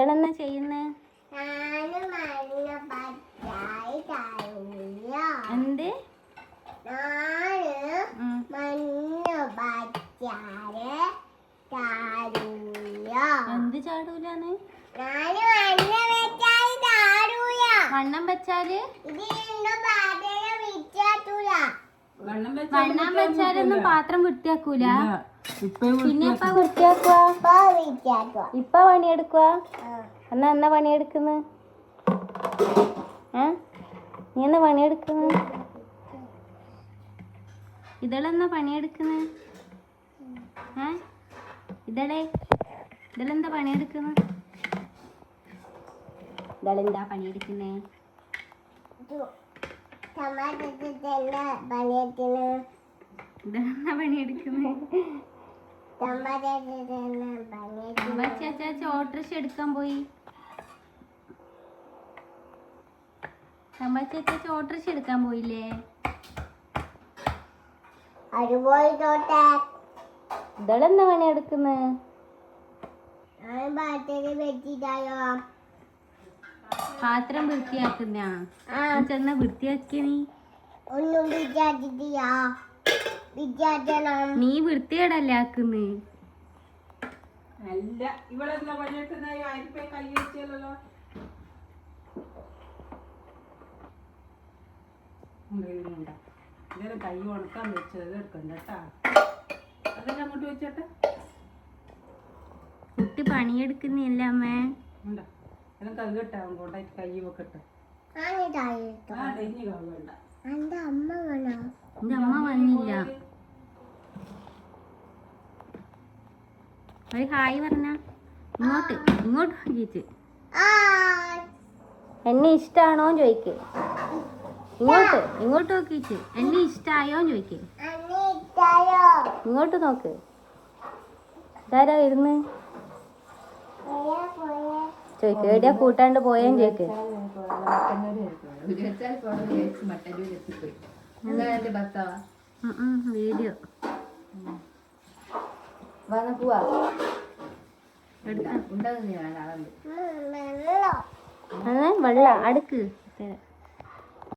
എന്താ ചെയ്യുന്നേ? എന്ത് എന്ത് ചാടൂലാന്ന്? വണ്ണം വെച്ചാല് വണ്ണം വെച്ചാലൊന്നും പാത്രം വൃത്തിയാക്കൂല. പിന്നെ ഇപ്പ വൃത്തിയാക്കുവാ? ഇപ്പ പണിയെടുക്കുക? എന്നാ പണിയെടുക്കുന്നു? നീ എന്നാ പണിയെടുക്കുന്നു? ഇതെളെന്നാ പണിയെടുക്കുന്നു? ഇതെന്താ പണിയെടുക്കുന്നു? ഇതെന്താ പണിയെടുക്കുന്നേ? ഇതെന്താ പണിയെടുക്കുന്നേ? ഓട്ടർഷ എടുക്കാൻ പോയി. ഓട്ടർഷ എടുക്കാൻ പോയില്ലേ? ഇതെന്താ പണിയെടുക്കുന്നേ? പാത്രം വൃത്തിയാക്കുന്ന ചെന്ന വൃത്തിയാക്കിയ നീ വൃത്തികേടല്ലേ ആക്കുന്നേ? അല്ല, ഇവളെന്താ പണിയെടുക്കുന്ന? കൈ വെച്ചല്ലോ. ഇതേരം കൈ ഉണക്കാൻ വെച്ചത് എടുക്കണ്ട കേട്ടാ. അതെല്ലാം അങ്ങോട്ട് വെച്ചോട്ടെ. കുട്ടി പണിയെടുക്കുന്നില്ല അമ്മേ. എല്ലാം കൈ കെട്ടാവും കൊണ്ടായിട്ട് കൈ വെക്കട്ടെ. എന്റെ അമ്മ വന്നില്ല. ഒരു ഹായ് പറഞ്ഞ ഇങ്ങോട്ട് നോക്കിച്ച്. എന്നെ ഇഷ്ടാണോ ചോദിക്ക്. ഇങ്ങോട്ട് നോക്കിച്ച്. എന്നെ ഇഷ്ടായോ ചോദിക്ക്. ഇങ്ങോട്ട് നോക്ക്. ഇതാരാ വരുന്ന് ചോദിക്ക്. എവിടെയാ കൂട്ടാണ്ട് പോയേന്ന് ചോദിക്ക്. വീഡിയോ വെള്ളം അടുക്ക്.